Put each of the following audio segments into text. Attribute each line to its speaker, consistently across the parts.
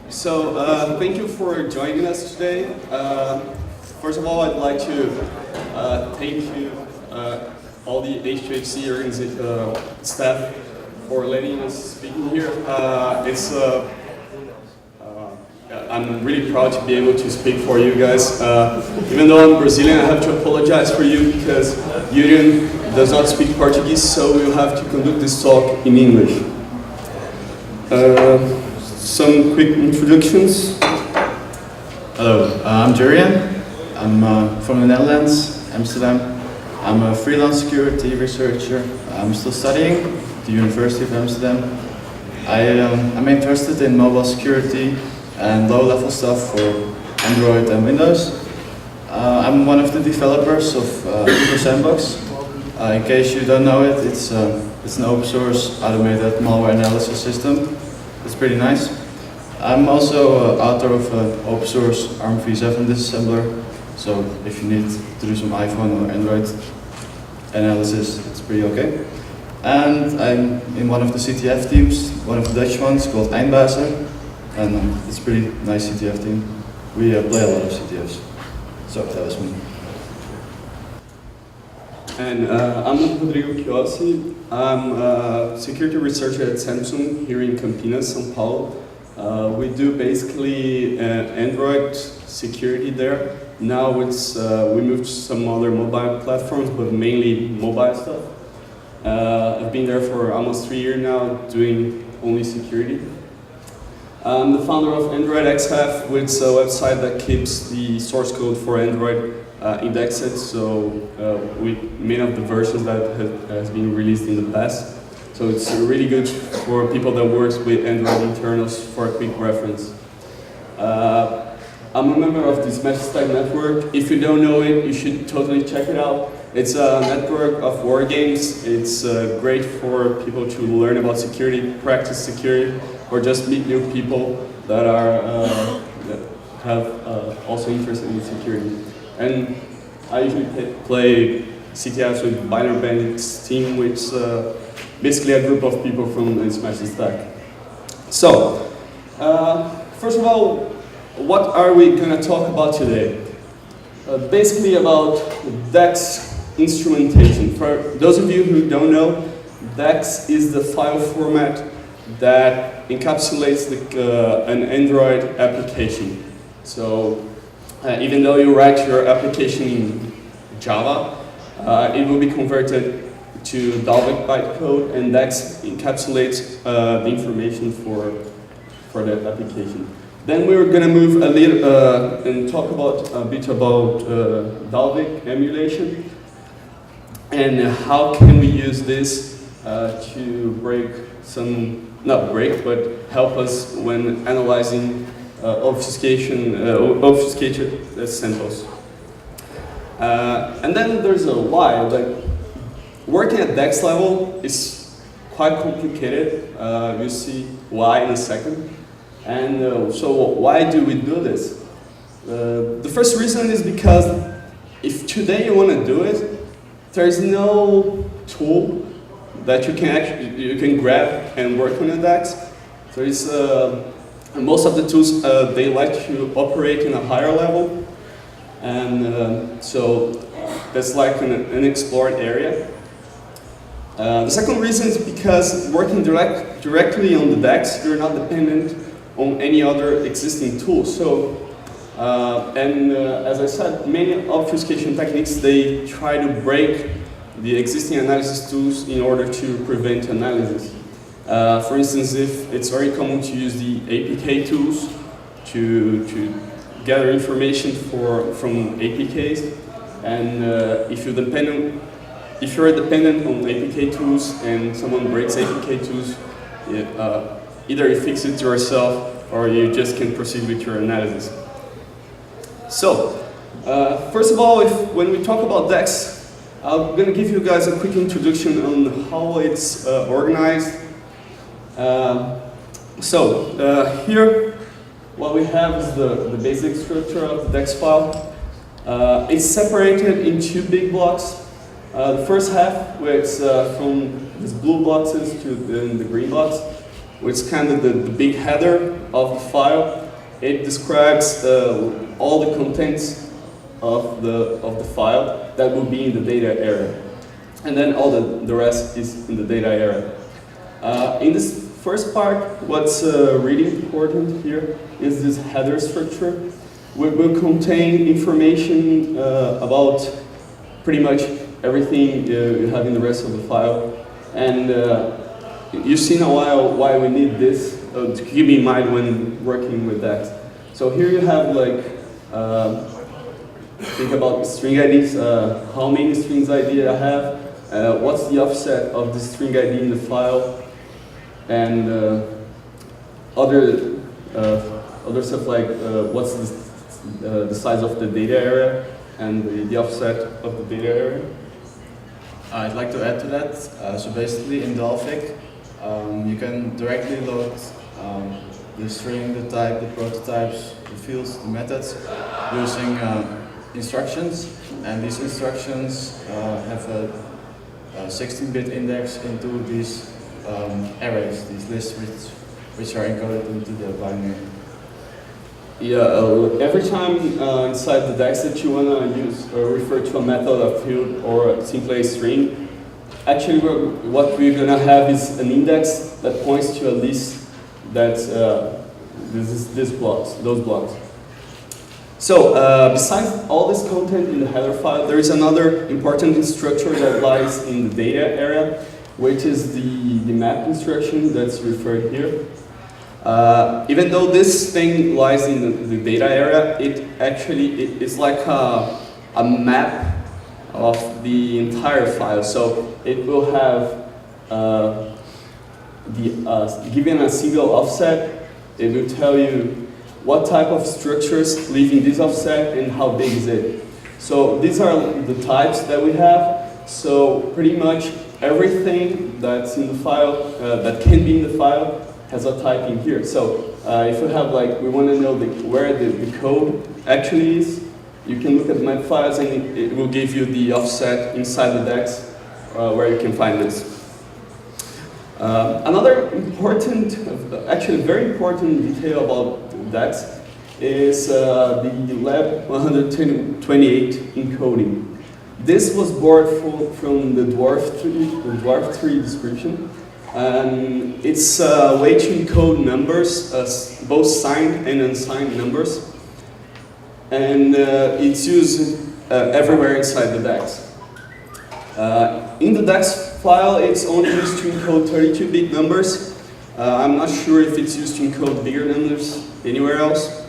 Speaker 1: Thank you for joining us today. First of all, I'd like to thank you, all the H2HC staff, for letting us speak here. I'm really proud to be able to speak for you guys. Even though I'm Brazilian, I have to apologize for you because Jurriaan does not speak Portuguese, so we'll have to conduct this talk in English. Some quick introductions.
Speaker 2: Hello, I'm Jurriaan. I'm from the Netherlands, Amsterdam. I'm a freelance security researcher. I'm still studying at the University of Amsterdam. I'm interested in mobile security and low-level stuff for Android and Windows. I'm one of the developers of Sandbox. In case you don't know it, it's an open source automated malware analysis system. It's pretty nice. I'm also author of an open source ARM v7 disassembler, so if you need to do some iPhone or Android analysis, it's pretty okay. And I'm in one of the CTF teams, one of the Dutch ones called Eindbazen, and it's a pretty nice CTF team. We play a lot of CTFs, so that was me.
Speaker 1: And I'm Rodrigo Chiossi. I'm a security researcher at Samsung here in Campinas, São Paulo. We do basically Android security there. Now we moved to some other mobile platforms, but mainly mobile stuff. I've been there for almost 3 years now, doing only security. I'm the founder of Android XHF, which is a website that keeps the source code for Android indexed, so with many of the versions that has been released in the past. So it's really good for people that work with Android internals for a quick reference. I'm a member of the Smash Stack network. If you don't know it, you should totally check it out. It's a network of war games. It's great for people to learn about security, practice security, or just meet new people that are that have also interested in security. And I usually play CTFs with Binary Bandits team, which is basically a group of people from Smash Stack. So, first of all, what are we going to talk about today? Basically about DEX instrumentation. For those of you who don't know, DEX is the file format that encapsulates an Android application. So, even though you write your application in Java, it will be converted to Dalvik bytecode, and DEX encapsulates the information for that application. Then we're going to move a little and talk a bit about Dalvik emulation and how can we use this to but help us when analyzing obfuscated samples. And then there's a why. Like, working at DEX level is quite complicated. You'll see why in a second. And so why do we do this? The first reason is because if today you want to do it, there's no tool that you can grab and work on a DEX. There's most of the tools they like to operate in a higher level, and so that's like an unexplored area. The second reason is because working directly on the DEX, you're not dependent on any other existing tools. So, as I said, many obfuscation techniques, they try to break the existing analysis tools in order to prevent analysis. For instance, if it's very common to use the APK tools to gather information from APKs, and if you're dependent on APK tools and someone breaks APK tools, either you fix it yourself or you just can proceed with your analysis. So, first of all, when we talk about DEX, I'm going to give you guys a quick introduction on how it's organized. Here, what we have is the basic structure of the DEX file. It's separated in two big blocks. The first half, where it's from these blue boxes to the green box, which is kind of the big header of the file. It describes all the contents of the file that will be in the data area. And then all the rest is in the data area. In this first part, what's really important here is this header structure, which will contain information about pretty much everything you have in the rest of the file. And you've seen a while why we need this to keep in mind when working with that. So here you have like, think about string IDs, how many strings ID I have, what's the offset of the string ID in the file, and other stuff like what's the size of the data area and the offset of the data area.
Speaker 2: I'd like to add to that. So basically in Dolphic, you can directly load the string, the type, the prototypes, the fields, the methods using instructions. And these instructions have a 16-bit index into these arrays, these lists which are encoded into the binary.
Speaker 1: Yeah, every time inside the DEX that you want to use or refer to a method, a field, or simply a string, actually what we're going to have is an index that points to a list that's those blocks. So besides all this content in the header file, there is another important structure that lies in the data area, which is the map instruction that's referred here. Even though this thing lies in the data area, it's like a map of the entire file. So it will have given a single offset, it will tell you what type of structures live in this offset and how big is it. So these are the types that we have. So pretty much everything that's in the file, that can be in the file, has a type in here. So if you have we want to know where the code actually is, you can look at the map files and it will give you the offset inside the DEX where you can find this. Another important, actually very important detail about DEX is the lab 128 encoding. This was borrowed from the dwarf tree description. And it's a way to encode numbers, both signed and unsigned numbers. And it's used everywhere inside the DEX. In the DEX file, it's only used to encode 32-bit numbers. I'm not sure if it's used to encode bigger numbers anywhere else.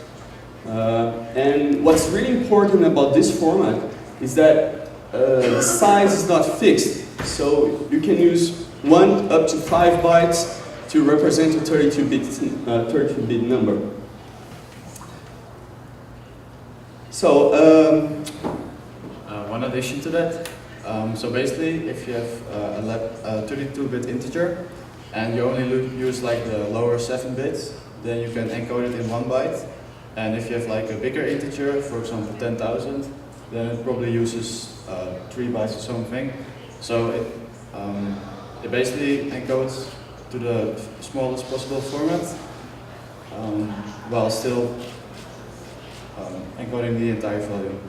Speaker 1: And what's really important about this format is that the size is not fixed. So you can use 1 up to 5 bytes to represent a 32-bit number. So
Speaker 2: one addition to that. So basically, if you have a 32-bit integer and you only use the lower 7 bits, then you can encode it in 1 byte. And if you have a bigger integer, for example 10,000, then it probably uses 3 bytes or something. So it basically encodes to the smallest possible format, while still encoding the entire volume.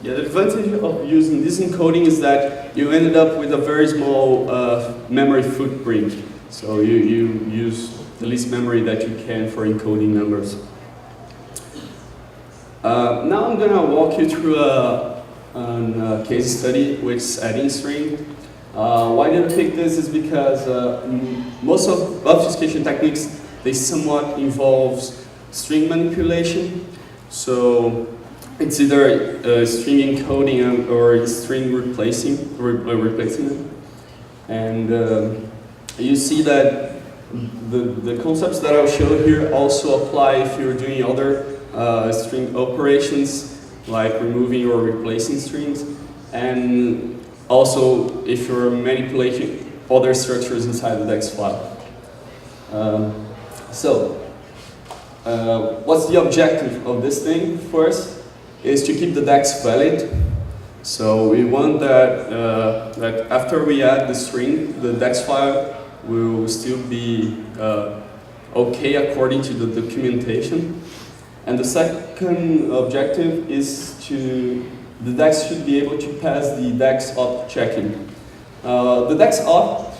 Speaker 1: Yeah, the advantage of using this encoding is that you ended up with a very small memory footprint. So you use the least memory that you can for encoding numbers. Now I'm going to walk you through a case study with adding string. Why did I pick this is because most of obfuscation techniques, they somewhat involve string manipulation. So it's either string encoding or string replacing them. And you see that the concepts that I'll show here also apply if you're doing other string operations, like removing or replacing strings, and also if you're manipulating other structures inside the DEX file. What's the objective of this thing? First is to keep the DEX valid. So we want that, that after we add the string, the DEX file will still be okay according to the documentation. And the second objective is the DEX should be able to pass the DEX opt checking. The DEX opt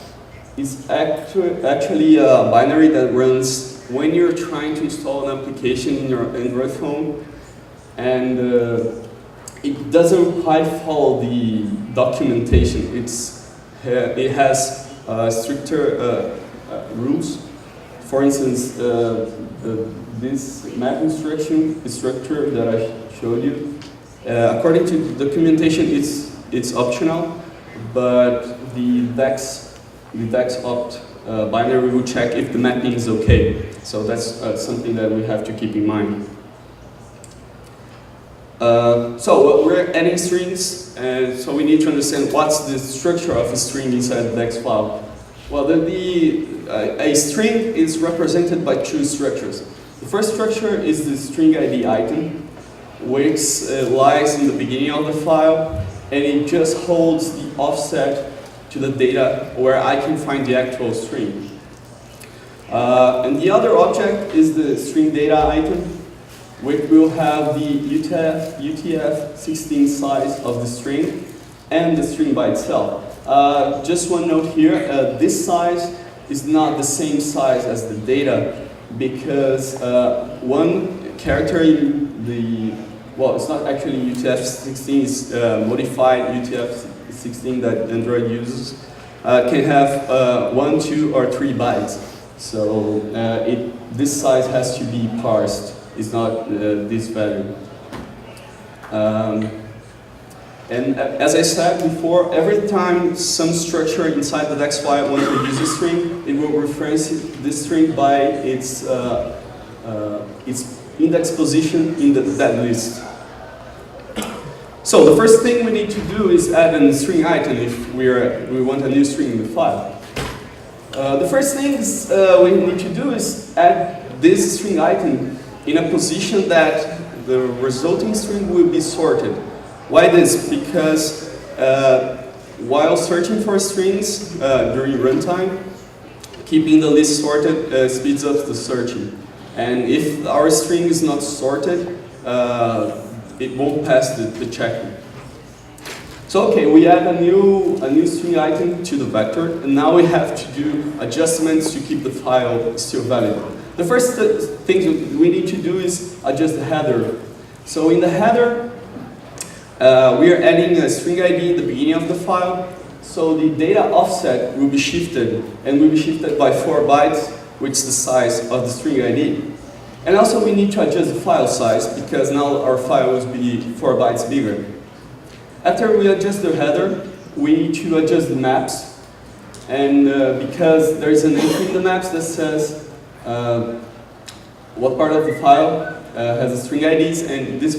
Speaker 1: is actually a binary that runs when you're trying to install an application in your Android phone, and it doesn't quite follow the documentation. It has stricter rules. For instance, this map instruction structure that I showed you, according to the documentation, it's optional, but the DEX opt binary will check if the mapping is okay. So that's something that we have to keep in mind. So we're adding strings, and so we need to understand what's the structure of a string inside the DEX file. Well, a string is represented by two structures. The first structure is the string ID item, which lies in the beginning of the file, and it just holds the offset to the data where I can find the actual string. And the other object is the string data item, which will have the UTF-16 size of the string and the string by itself. Just one note here, this size is not the same size as the data because one character in the, well, it's not actually UTF-16, it's modified UTF-16 that Android uses, can have 1, 2, or 3 bytes. So this size has to be parsed. It's not this value. And as I said before, every time some structure inside the DEX file wants to use a string, it will reference this string by its index position in that list. So the first thing we need to do is add a string item if we want a new string in the file. The first thing we need to do is add this string item in a position that the resulting string will be sorted. Why this? Because while searching for strings during runtime, keeping the list sorted speeds up the searching. And if our string is not sorted, it won't pass the checking. So okay, we add a new string item to the vector, and now we have to do adjustments to keep the file still valid. The first thing we need to do is adjust the header. So in the header, we are adding a string ID at the beginning of the file, so the data offset will be shifted, and will be shifted by 4 bytes, which is the size of the string ID. And also we need to adjust the file size, because now our file will be 4 bytes bigger. After we adjust the header, we need to adjust the maps, and because there is an entry in the maps that says what part of the file has the string IDs, and this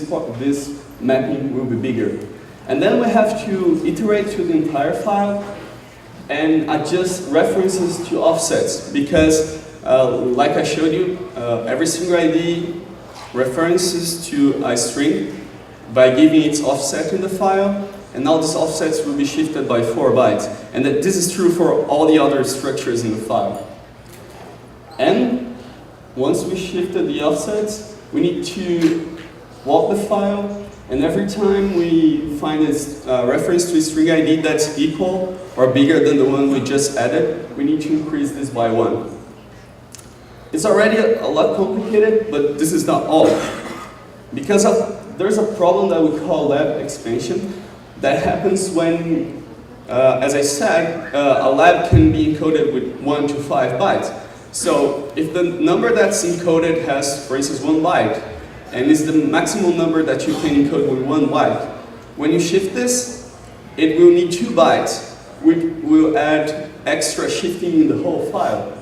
Speaker 1: mapping will be bigger. And then we have to iterate through the entire file and adjust references to offsets, because like I showed you, every string ID references to a string by giving its offset in the file, and now these offsets will be shifted by 4 bytes. And that this is true for all the other structures in the file. And once we shifted the offsets, we need to walk the file, and every time we find a reference to a string ID that's equal or bigger than the one we just added, we need to increase this by 1. It's already a lot complicated, but this is not all. Because there's a problem that we call lab expansion that happens when, as I said, a lab can be encoded with 1 to 5 bytes. So if the number that's encoded has, for instance, 1 byte, and is the maximum number that you can encode with 1 byte, when you shift this, it will need 2 bytes, which will add extra shifting in the whole file.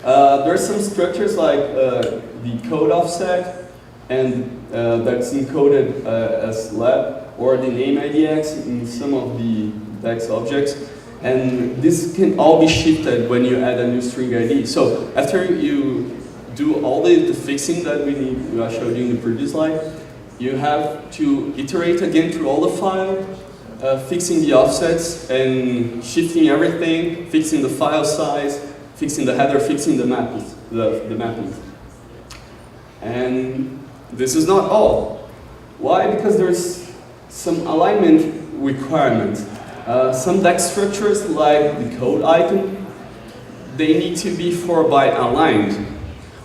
Speaker 1: There are some structures like the code offset, and that's encoded as lab, or the name IDX in some of the DEX objects. And this can all be shifted when you add a new string ID. So after you do all the fixing that I showed you in the previous slide, you have to iterate again through all the file, fixing the offsets and shifting everything, fixing the file size, fixing the header, fixing the mappings, the mappings. And this is not all. Why? Because there's some alignment requirements. Some DEX structures, like the code icon, they need to be 4-byte aligned.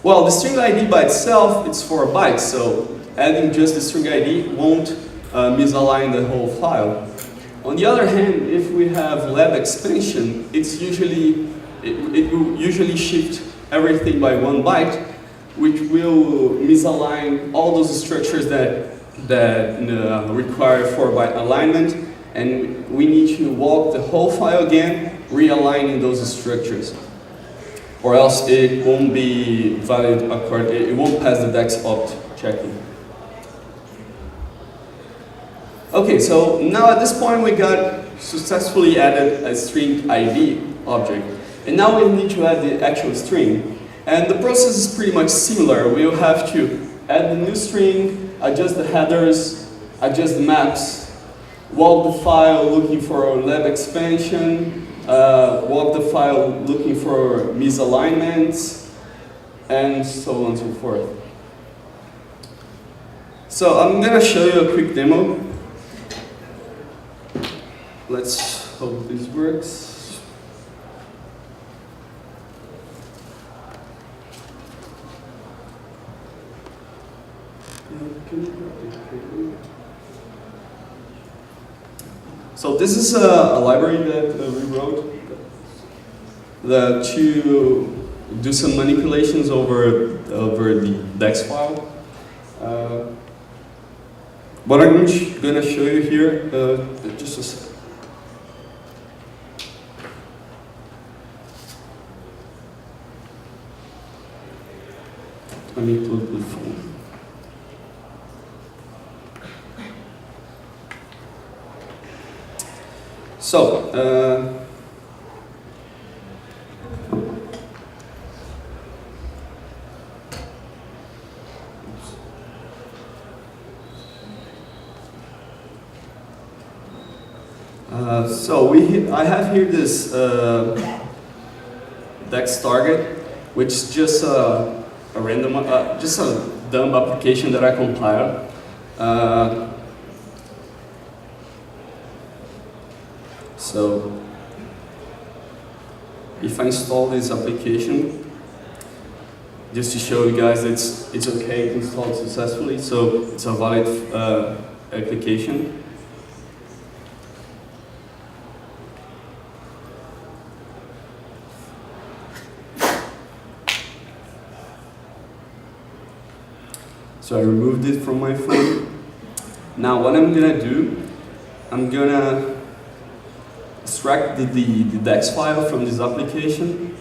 Speaker 1: Well, the string ID by itself, it's 4 bytes, so adding just the string ID won't misalign the whole file. On the other hand, if we have lab expansion, it will usually shift everything by 1 byte, which will misalign all those structures that require 4-byte alignment, and we need to walk the whole file again, realigning those structures. Or else it won't be valid according, it won't pass the DEX opt checking. Okay, so now at this point we got successfully added a string ID object. And now we need to add the actual string. And the process is pretty much similar. We'll have to add the new string, adjust the headers, adjust the maps, walk the file looking for lab expansion, walk the file looking for misalignments, and so on and so forth. So I'm going to show you a quick demo. Let's hope this works. So this is a library that we wrote to do some manipulations over the DEX file. What I'm going to show you here, just a second. Let me put the phone. So, I have here this DEX target, which is just a random, just a dumb application that I compiled. So, if I install this application, just to show you guys it's okay, it's installed successfully, so it's a valid application. So I removed it from my phone. Now what I'm gonna do, I'm gonna extract the DEX file from this application.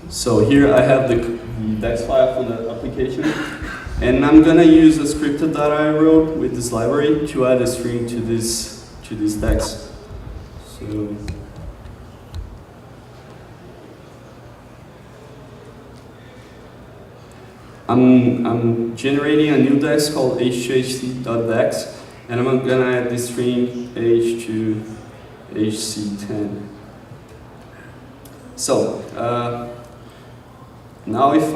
Speaker 1: So here I have the DEX file from the application, and I'm gonna use a script that I wrote with this library to add a string to this DEX. So I'm generating a new DEX called H2HC.dex, and I'm gonna add this string H2HC10. So now if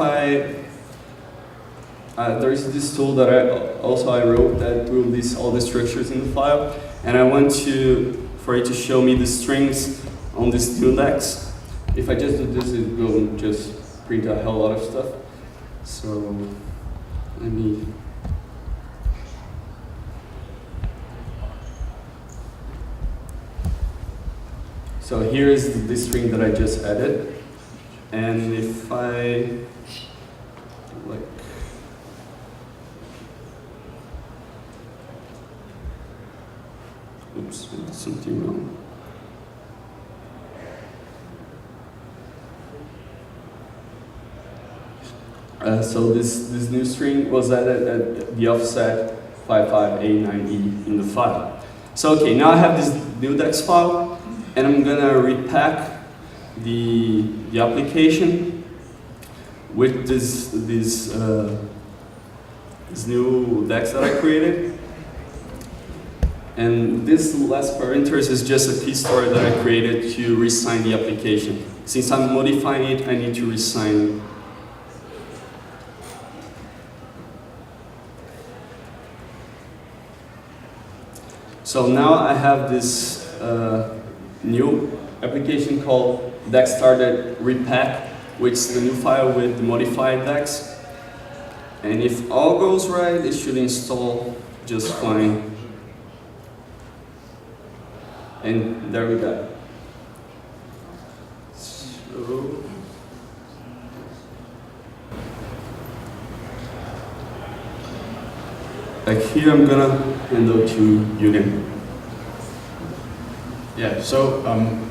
Speaker 1: there is this tool that I wrote that will list all the structures in the file, and I want for it to show me the strings on this new DEX. If I just do this, it will just print a hell lot of stuff. So let me. So here is the string that I just added, and if I oops, I did something wrong. So this new string was added at the offset 55A9E in the file. So okay, now I have this new DEX file, and I'm gonna repack the application with this new DEX that I created. And this last parameters is just a piece story that I created to resign the application. Since I'm modifying it, I need to resign it. So now I have this new application called TextCard repack, which is the new file with the modified DEX. And if all goes right, it should install just fine. And there we go. So, like here, I'm gonna hand over to Jurriaan.
Speaker 2: Yeah, so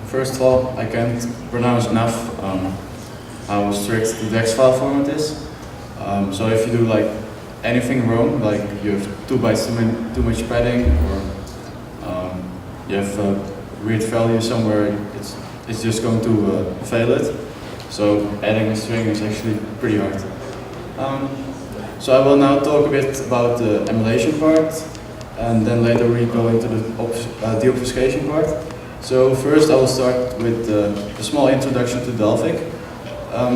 Speaker 2: first of all, I can't pronounce enough how strict the DEX file format is. So if you do like anything wrong, like you have 2 bytes too much padding, or you have a weird value somewhere, it's just going to fail it. So adding a string is actually pretty hard. So I will now talk a bit about the emulation part, and then later we go into the obfuscation part. So first I will start with a small introduction to Dolphin.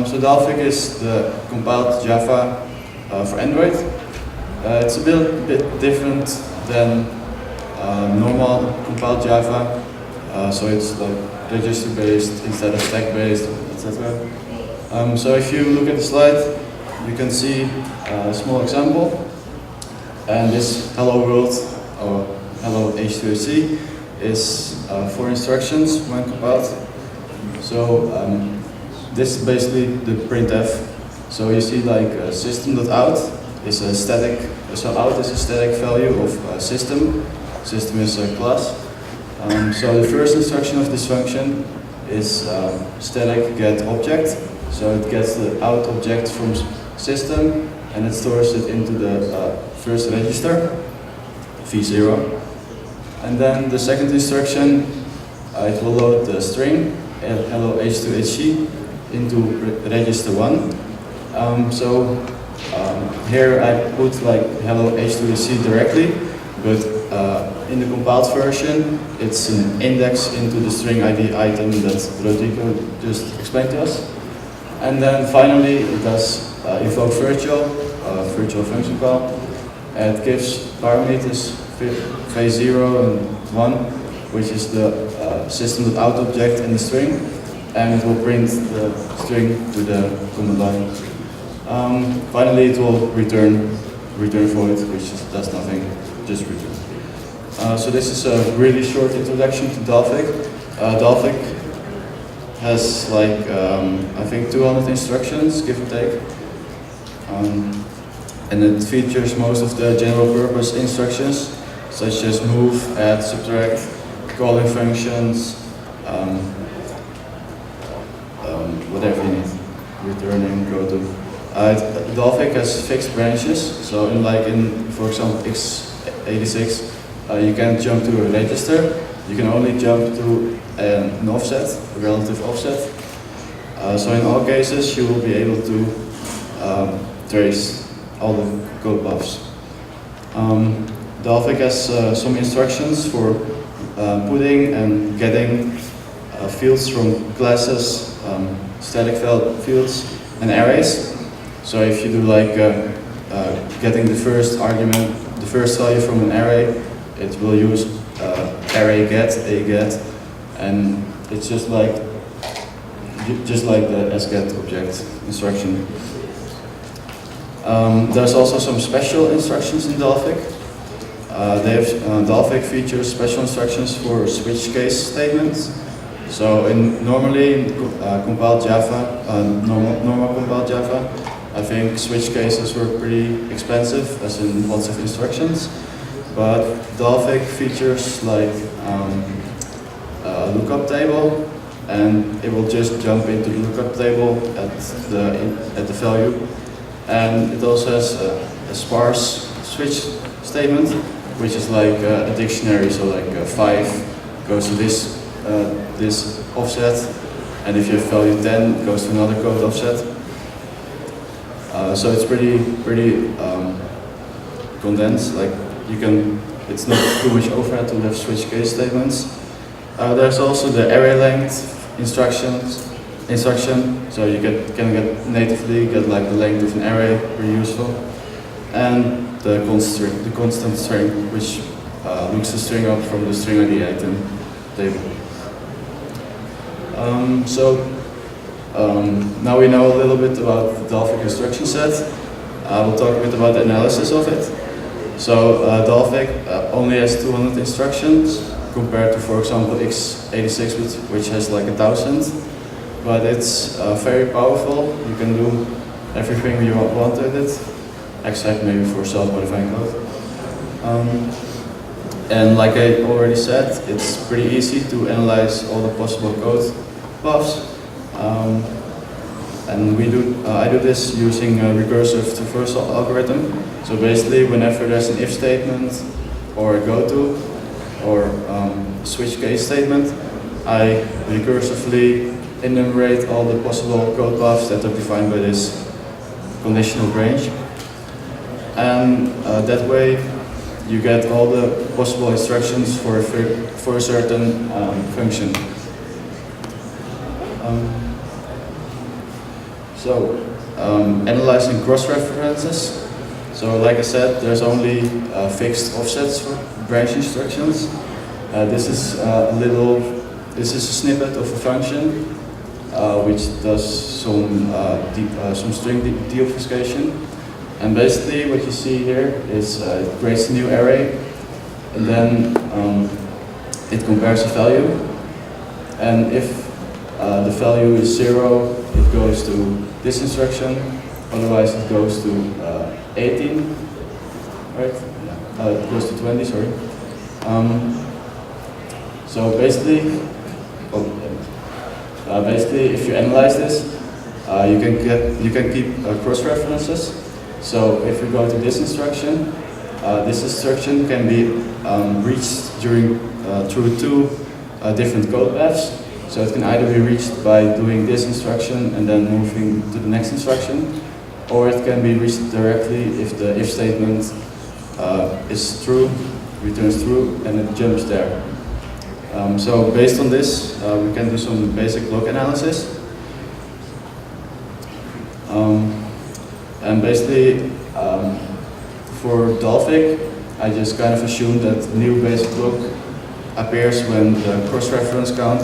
Speaker 2: So Dolphin is the compiled Java for Android. It's a bit different than normal compiled Java. So it's like register based instead of stack based, etc. So if you look at the slide, you can see a small example. And this hello world, or hello H2HC, is 4 instructions when compiled. So this is basically the printf. So you see like system.out is a static, so out is a static value of system. System is a class. So the first instruction of this function is static get object. So it gets the out object from system and it stores it into the first register, v0. And then the second instruction, it will load the string hello H2HC into register 1. Here I put like hello H2HC directly, but in the compiled version, it's an index into the string ID item that Rodrigo just explained to us. And then finally, it does invoke virtual function call. And it gives parameters phase 0 and 1, which is the system.out object in the string, and it will print the string to the command line. Finally, it will return void, which does nothing, just return. So this is a really short introduction to Dolphin. Dolphin has like, I think 200 instructions, give or take. And it features most of the general purpose instructions, such as move, add, subtract, calling functions, whatever you need, returning, go to. Dolphin has fixed branches, so in for example, x86, you can't jump to a register, you can only jump to an offset, a relative offset. So in all cases, you will be able to trace all the code paths. Dolphin has some instructions for putting and getting fields from classes, static fields, and arrays. So if you do like getting the first argument, the first value from an array, it will use array get, a get, and it's just like the sget object instruction. There's also some special instructions in Dolphin. Dolphin features special instructions for switch case statements. So normally in compiled Java, normal compiled Java, I think switch cases were pretty expensive, as in lots of instructions. But Dolphin features like a lookup table, and it will just jump into the lookup table at the value. And it also has a sparse switch statement, which is like a dictionary. So like 5 goes to this offset, and if you have value 10, it goes to another code offset. So it's pretty condensed. Like it's not too much overhead to have switch case statements. There's also the array length instruction, so you can natively get like the length of an array, very useful, and the constant string, which looks the string up from the string ID item table. Now we know a little bit about the Dolphin instruction set. We'll talk a bit about the analysis of it. So Dolphin only has 200 instructions compared to, for example, x86, which has like 1,000. But it's very powerful. You can do everything you want with it, except maybe for self-modifying code. And like I already said, it's pretty easy to analyze all the possible code paths. And I do this using a recursive traversal algorithm. So basically, whenever there's an if statement or a goto or switch case statement, I recursively enumerate all the possible code paths that are defined by this conditional range. And that way, you get all the possible instructions for a certain function. Analyzing cross-references. So like I said, there's only fixed offsets for branch instructions. This is a snippet of a function which does some string deobfuscation. And basically what you see here is it creates a new array, and then it compares the value. And if the value is 0, it goes to this instruction, otherwise it goes to 18, right? It goes to 20, sorry. So basically, if you analyze this, you can keep cross-references. So if we go to this instruction can be reached through two different code paths. So it can either be reached by doing this instruction and then moving to the next instruction, or it can be reached directly if the if statement is true, returns true, and it jumps there. So based on this, we can do some basic block analysis. And basically, for Dolphin, I just kind of assume that new basic block appears when the cross-reference count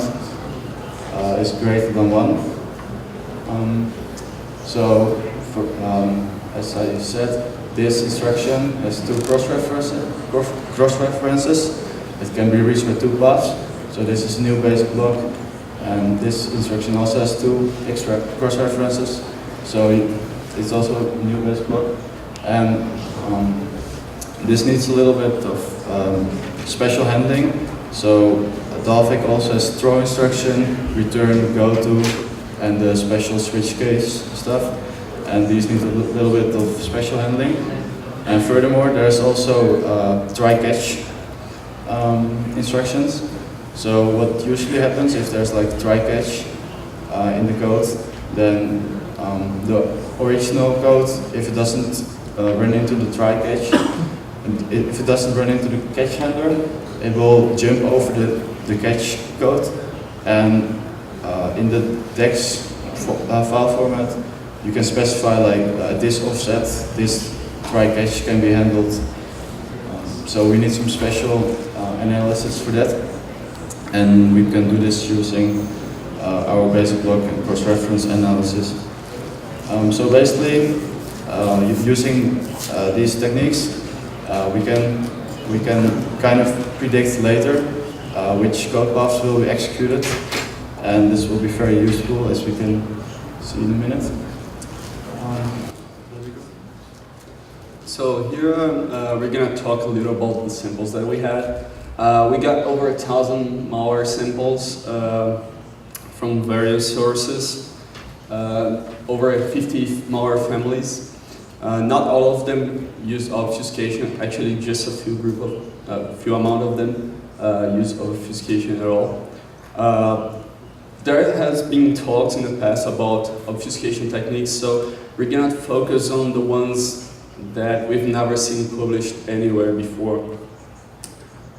Speaker 2: is greater than 1. As I said, this instruction has two cross-references. It can be reached with two paths. So this is a new basic block, and this instruction also has two extra cross-references. So it's also a new basic block. And this needs a little bit of special handling. So Dolphin also has throw instruction, return, goto, and the special switch case stuff. And these need a little bit of special handling. And furthermore, there's also TryCatch instructions. So what usually happens if there's like TryCatch in the code, then the original code, if it doesn't run into the TryCatch, and if it doesn't run into the catch handler, it will jump over the catch code, and in the text file format, you can specify like this offset, this TryCatch can be handled. So we need some special analysis for that, and we can do this using our basic block and cross-reference analysis. So basically, using these techniques, we can kind of predict later which code paths will be executed, and this will be very useful, as we can see in a minute.
Speaker 1: So here we're gonna talk a little about the samples that we had. We got over 1,000 malware samples from various sources, over 50 malware families. Not all of them use obfuscation. Actually, just a few amount of them use obfuscation at all. there has been talks in the past about obfuscation techniques, so we're gonna focus on the ones that we've never seen published anywhere before.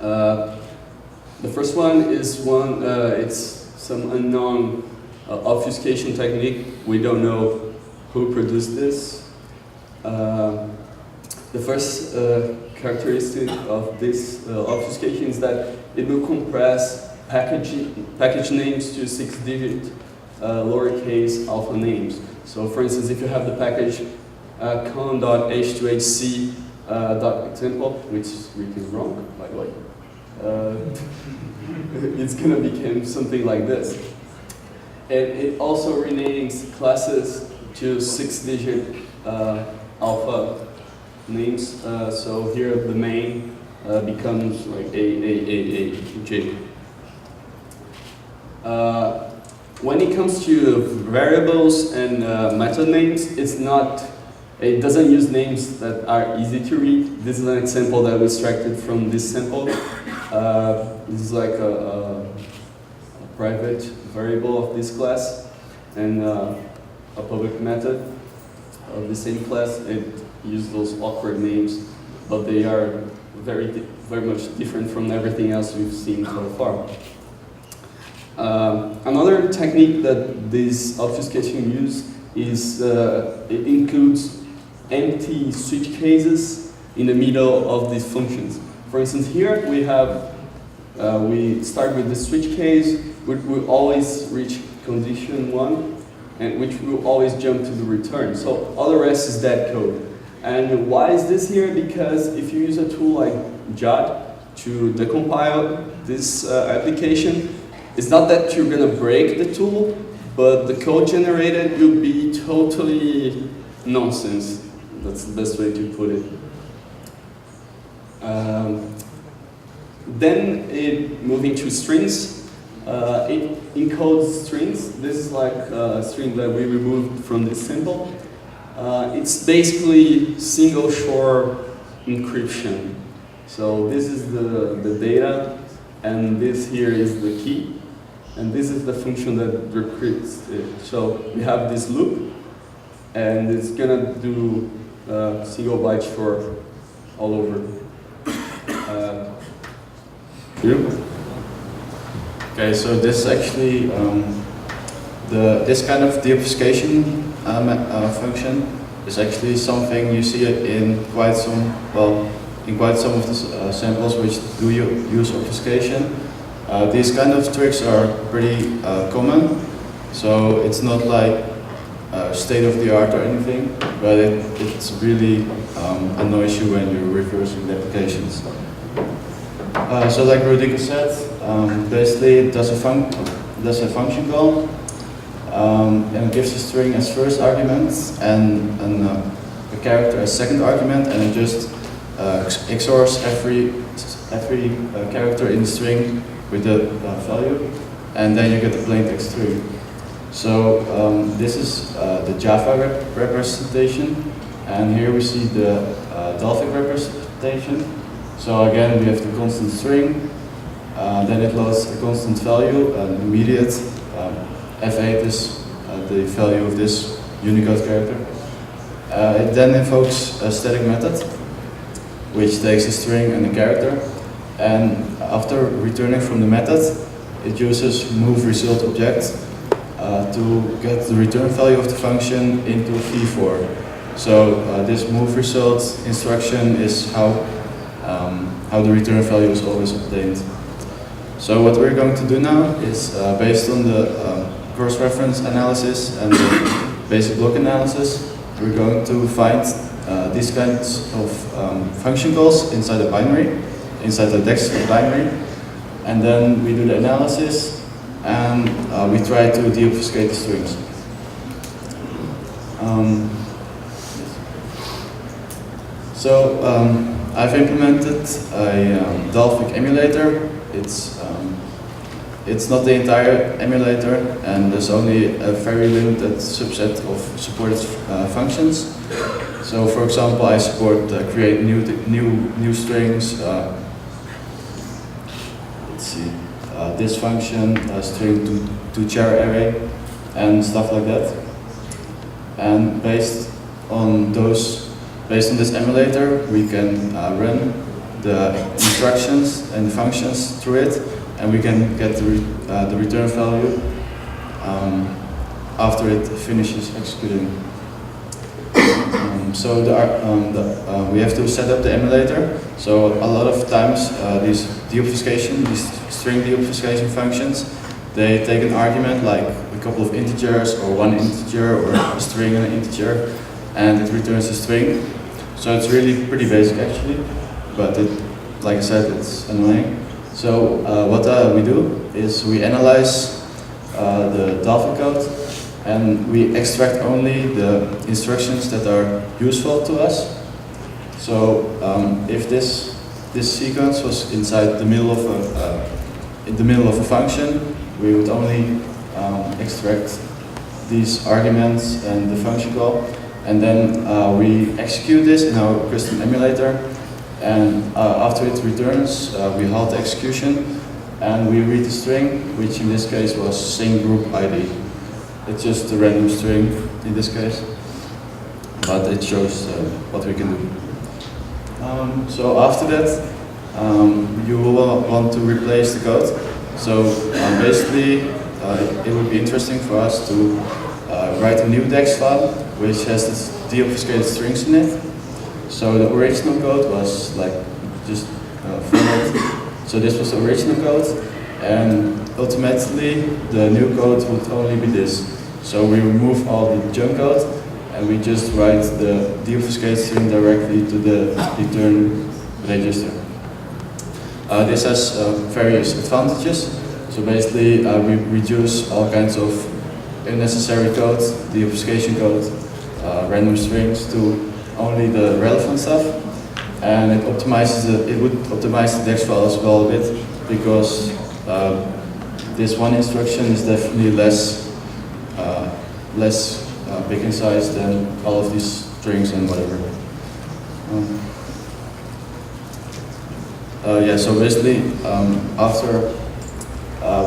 Speaker 1: The first one is it's some unknown obfuscation technique. We don't know who produced this. The first characteristic of this obfuscation is that it will compress package names to 6-digit lowercase alpha names. So for instance, if you have the package con.h2hc .example, which is written wrong, by the way, it's gonna become something like this. And it also renames classes to 6-digit alpha names. So here the main becomes like J. When it comes to variables and method names, it doesn't use names that are easy to read. This is an example that we extracted from this sample. This is like a private variable of this class and a public method of the same class. It uses those awkward names, but they are very much different from everything else we've seen so far. Another technique that this obfuscation uses is it includes empty switch cases in the middle of these functions. For instance, here we have we start with the switch case, which will always reach condition 1, and which will always jump to the return. So all the rest is dead code. And why is this here? Because if you use a tool like JOT to decompile this application, it's not that you're gonna break the tool, but the code generated will be totally nonsense. That's the best way to put it. Then moving to strings, it encodes strings. This is like a string that we removed from this sample. It's basically single shore encryption. So this is the data, and this here is the key. And this is the function that decrypts it. So we have this loop, and it's gonna do single byte short all over.
Speaker 2: Okay, so this is actually this kind of deobfuscation function is actually something you see in quite some of the samples which do use obfuscation. These kind of tricks are pretty common, so it's not like state of the art or anything, but it's really annoys you when you're reversing the applications. So like Rodrigo said, basically it does a function call and gives a string as first argument and a character as second argument, and it just XORs every character in the string with the value, and then you get the plain text string. So this is the Java representation, and here we see the Dolphin representation. So again, we have the constant string, then it loads a constant value, an immediate F8 is the value of this Unicode character. It then invokes a static method, which takes a string and a character, and after returning from the method, it uses moveResultObject to get the return value of the function into v-for. So this moveResult instruction is how the return value is always obtained. So what we're going to do now is, based on the cross-reference analysis and the basic block analysis, we're going to find these kinds of function calls inside a binary, inside the TextCard binary, and then we do the analysis and we try to deobfuscate the strings. I've implemented a Dolphin Emulator. It's not the entire emulator, and there's only a very limited subset of supported functions. So, for example, I support create new strings. Let's see, this function string 2-char array, and stuff like that. And based on this emulator, we can run the instructions and functions through it, and we can get the return value after it finishes executing. So we have to set up the emulator. So a lot of times these string deobfuscation functions, they take an argument like a couple of integers or one integer or a string and an integer, and it returns a string. So it's really pretty basic actually, but like I said, it's annoying. So what we do is we analyze the Dolphin code, and we extract only the instructions that are useful to us. So if this sequence was inside the middle of a function, we would only extract these arguments and the function call, and then we execute this in our custom emulator. And after it returns, we halt the execution, and we read the string, which in this case was sing group ID. It's just a random string in this case, but it shows what we can do. So after that, you will want to replace the code. So basically, it would be interesting for us to write a new text file which has this deobfuscated strings in it. So the original code was like just format. So this was the original code, and ultimately the new code would only be this. So we remove all the junk code, and we just write the deobfuscated string directly to the return register. This has various advantages. So basically, we reduce all kinds of unnecessary code, deobfuscation code, random strings to only the relevant stuff, and it would optimize the text file as well a bit, because this one instruction is definitely less big in size than all of these strings and whatever. Yeah, so basically, after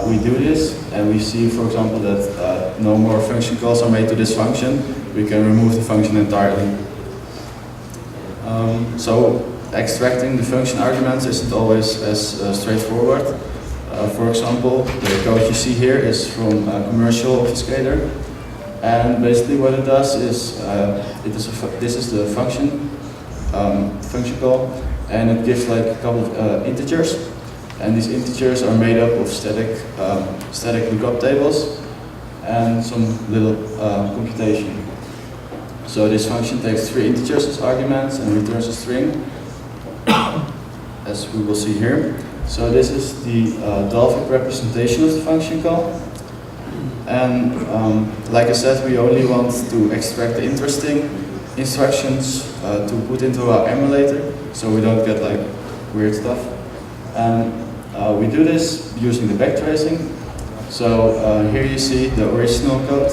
Speaker 2: we do this, and we see, for example, that no more function calls are made to this function, we can remove the function entirely. So extracting the function arguments isn't always as straightforward. For example, the code you see here is from a commercial obfuscator, and basically what it does is this is the function call, and it gives like a couple of integers, and these integers are made up of static lookup tables and some little computation. So this function takes 3 integers as arguments and returns a string, as we will see here. So this is the Dolphin representation of the function call. And like I said, we only want to extract the interesting instructions to put into our emulator, so we don't get like weird stuff. And we do this using the backtracing. So here you see the original code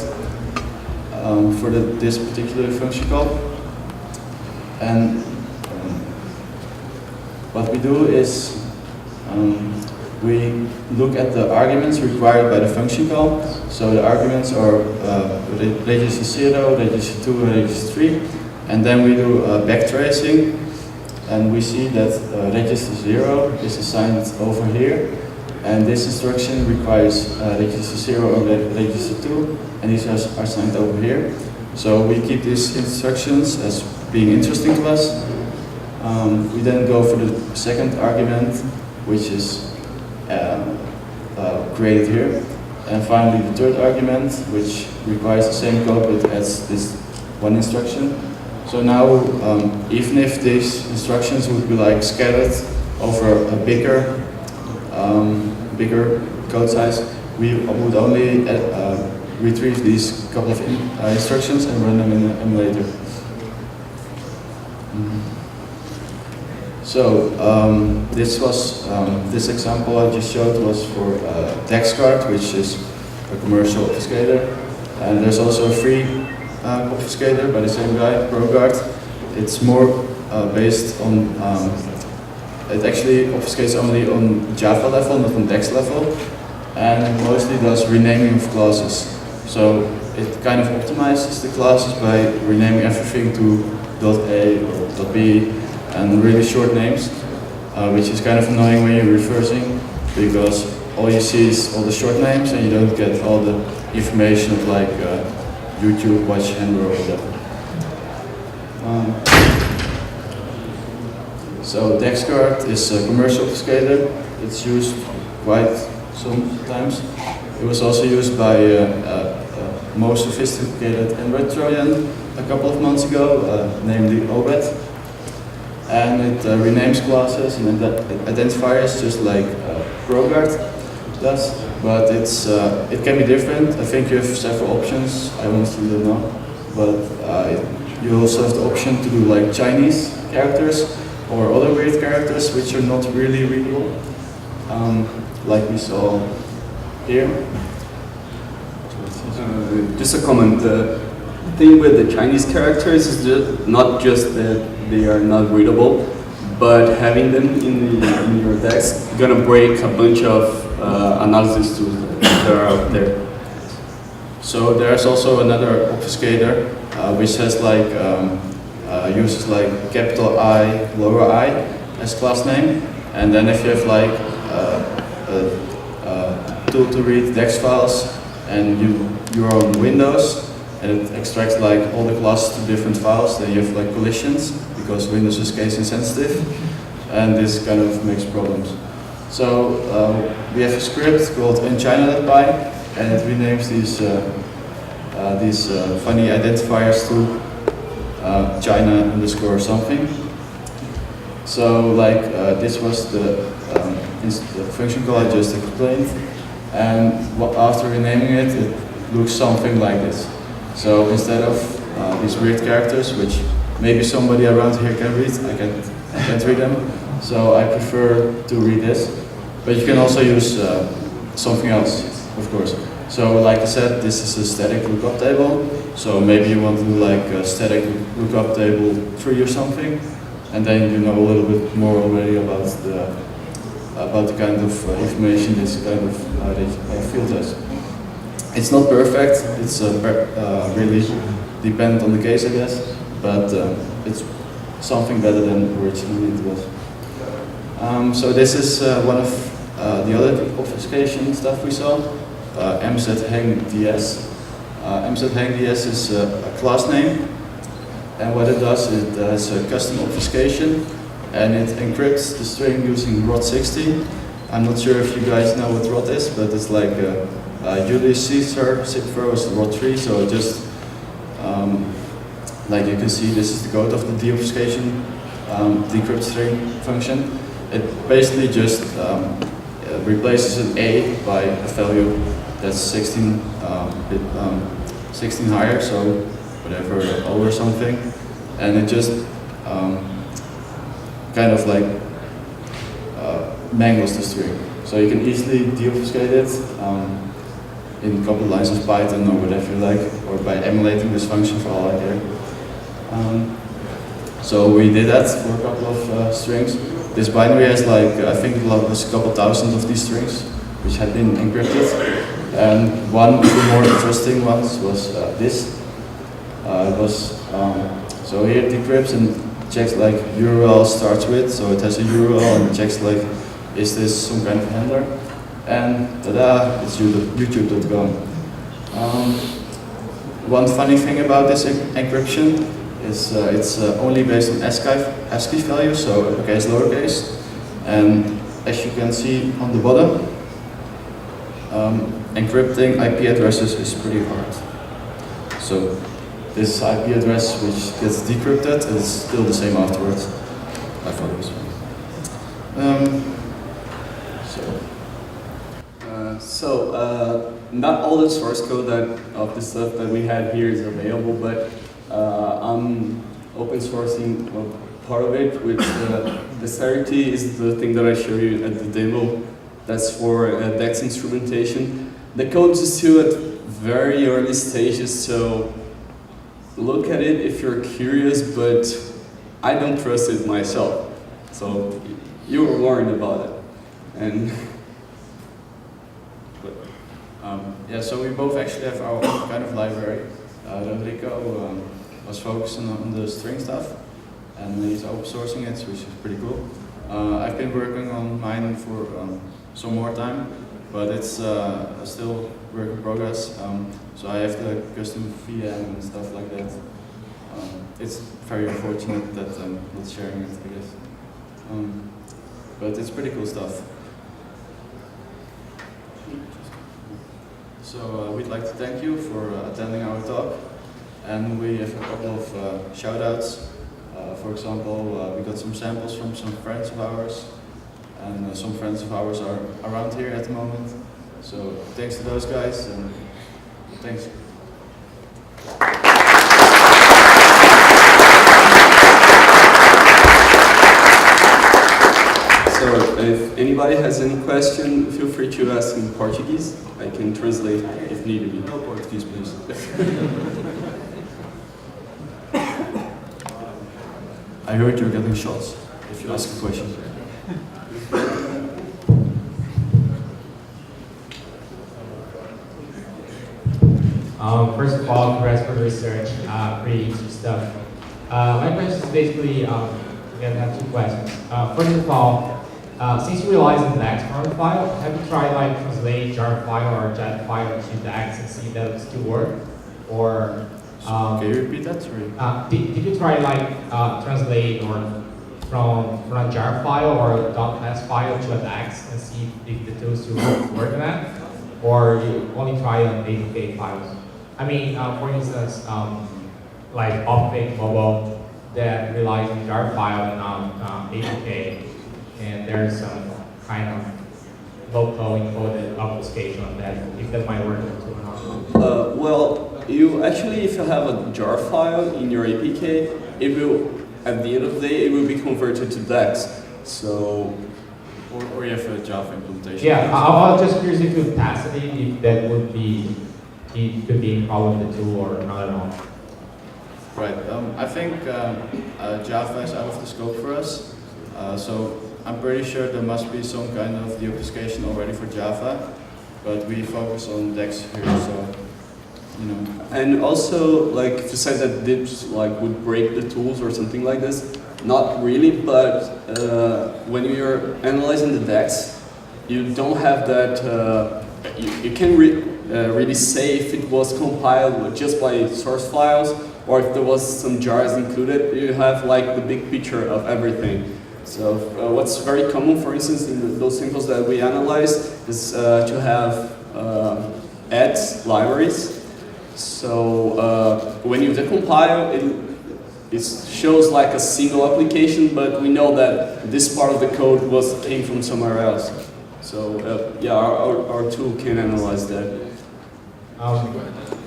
Speaker 2: for this particular function call. And what we do is we look at the arguments required by the function call. So the arguments are register 0, register 2, and register 3. And then we do backtracing, and we see that register 0 is assigned over here. And this instruction requires register 0 and register 2, and these are assigned over here. So we keep these instructions as being interesting to us. We then go for the second argument, which is created here. And finally the third argument, which requires the same code but adds this one instruction. So now, even if these instructions would be like scattered over a bigger code size, we would only retrieve these couple of instructions and run them in the emulator. So this example I just showed was for TextCard, which is a commercial obfuscator, and there's also a free obfuscator by the same guy, ProGuard. It's more based on it actually obfuscates only on Java level, not on text level. and mostly does renaming of classes. So it kind of optimizes the classes by renaming everything to .a or .b and really short names, which is kind of annoying when you're reversing, because all you see is all the short names and you don't get all the information of like YouTube, watch handle or whatever. So TextCard is a commercial obfuscator. It's used quite sometimes. It was also used by more sophisticated Android Trojan a couple of months ago, namely Obet. And it renames classes and identifiers just like ProGuard does, but it can be different. I think you have several options. I honestly don't know, but you also have the option to do like Chinese characters or other weird characters which are not really readable, like we saw here.
Speaker 1: Just a comment. The thing with the Chinese characters is not just that they are not readable, but having them in your text is gonna break a bunch of analysis tools that are out there.
Speaker 2: So there's also another obfuscator which has like uses like capital I, lower I as class name, and then if you have like a tool to read text files and you're on Windows and it extracts like all the classes to different files, then you have like collisions because Windows is case insensitive, and this kind of makes problems. So we have a script called inchina.py, and it renames these funny identifiers to China underscore something. So like this was the function call I just explained, and after renaming it, it looks something like this. So instead of these weird characters, which maybe somebody around here can read, I can't read them, so I prefer to read this. But you can also use something else, of course. So like I said, this is a static lookup table. So maybe you want to do like a static lookup table tree or something, and then you know a little bit more already about the kind of information this kind of field has. It's not perfect. It's really dependent on the case, I guess, but it's something better than originally it was. So this is one of the other obfuscation stuff we saw. MZHangDS. MZHangDS is a class name, and what it does is it has a custom obfuscation, and it encrypts the string using ROT60. I'm not sure if you guys know what ROT is, but it's like Julius Caesar cipher was ROT3, so just like you can see, this is the code of the deobfuscation decrypt string function. It basically just replaces an A by a value that's 16 higher, so whatever, O or something, and it just kind of like mangles the string. So you can easily deobfuscate it in a couple of lines of Python or whatever you like, or by emulating this function for all I care. So we did that for a couple of strings. This binary has like, I think there's a couple thousand of these strings, which had been encrypted. And one of the more interesting ones was this. So here it decrypts and checks like URL starts with, so it has a URL and checks like, is this some kind of handler? And tada, it's youtube.com. One funny thing about this encryption is it's only based on ASCII values, so uppercase, lowercase. And as you can see on the bottom, encrypting IP addresses is pretty hard. So this IP address which gets decrypted is still the same afterwards. I thought it was funny.
Speaker 1: Not all the source code of the stuff that we had here is available, but I'm open sourcing part of it, which the Clarity is the thing that I showed you at the demo. That's for DEX instrumentation. The code is still at very early stages, so look at it if you're curious, but I don't trust it myself. So you were warned about it. And but
Speaker 2: so we both actually have our own kind of library. Rodrigo was focusing on the string stuff, and he's open sourcing it, which is pretty cool. I've been working on mine for some more time, but it's still work in progress. So I have the custom VM and stuff like that. It's very unfortunate that I'm not sharing it, I guess. But it's pretty cool stuff. So we'd like to thank you for attending our talk, and we have a couple of shout-outs. For example, we got some samples from some friends of ours, and some friends of ours are around here at the moment. So thanks to those guys, and thanks.
Speaker 1: So if anybody has any question, feel free to ask in Portuguese. I can translate if needed. No Portuguese, please.
Speaker 2: I heard you're getting shots if you ask a question.
Speaker 3: First of all, congrats for the research, pretty interesting stuff. My question is basically, I'm going to have two questions. First of all, since you realize in the DAX format file, have you tried like translate jar file or jet file to DAX and see that it still work? Or
Speaker 2: can you repeat that? Sorry.
Speaker 3: Did you try like translate or from a jar file or a .class file to a DAX and see if the tools still work on that? Or you only try on APK files? I mean, for instance, like Obfuscation mobile that relies on jar file and APK, and there's some kind of local encoded obfuscation on that, if that might work too or not.
Speaker 1: Well, you actually, if you have a jar file in your APK, it will, at the end of the day, it will be converted to DAX. So,
Speaker 2: or you have a Java implementation.
Speaker 3: Yeah, I was just curious if you passed it, if that would be, it could be a problem with the tool or not at all.
Speaker 2: Right. I think Java is out of the scope for us. So I'm pretty sure there must be some kind of deobfuscation already for Java, but we focus on DAX here, so you know.
Speaker 1: And also, like, if you said that dips like would break the tools or something like this, not really, but when you're analyzing the DAX, you don't have that. You can really say if it was compiled just by source files or if there was some jars included. You have like the big picture of everything. So what's very common, for instance, in those samples that we analyze is to have ads libraries. So when you decompile, it shows like a single application, but we know that this part of the code came from somewhere else. So yeah, our tool can analyze that.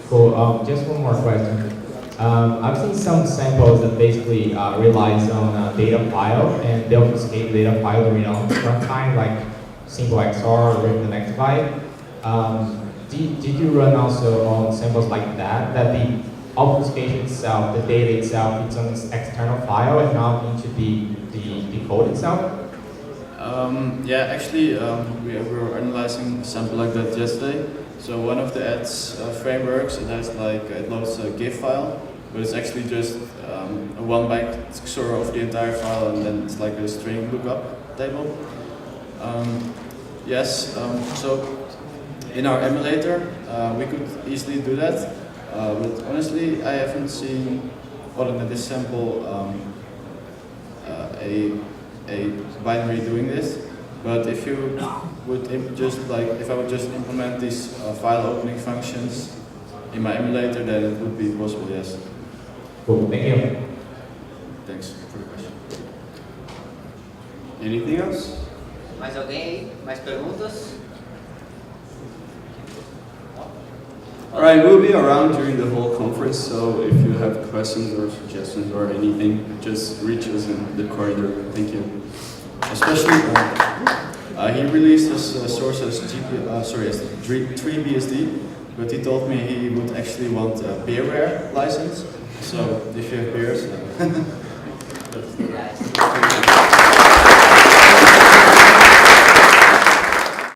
Speaker 3: Cool. Just one more question. I've seen some samples that basically relies on a data file, and they'll obfuscate data file to read on some kind, like single XOR or written next byte. Did you run also on samples like that, that the obfuscation itself, the data itself, it's on this external file and not into the code itself?
Speaker 2: Yeah, actually, we were analyzing a sample like that yesterday. So one of the ads frameworks, it loads a GIF file, but it's actually just a 1-byte XOR of the entire file, and then it's like a string lookup table. Yes, so in our emulator, we could easily do that, but honestly, I haven't seen, other than this sample, a binary doing this. But if you would if I would just implement these file opening functions in my emulator, then it would be possible, yes.
Speaker 3: Cool, thank you.
Speaker 2: Thanks for the question.
Speaker 1: Anything else?
Speaker 4: Mais alguém aí? Mais perguntas?
Speaker 1: All right, we'll be around during the whole conference, so if you have questions or suggestions or anything, just reach us in the corridor. Thank you.
Speaker 2: Especially, he released his source as 3BSD, but he told me he would actually want a beerware license. So if you have beers,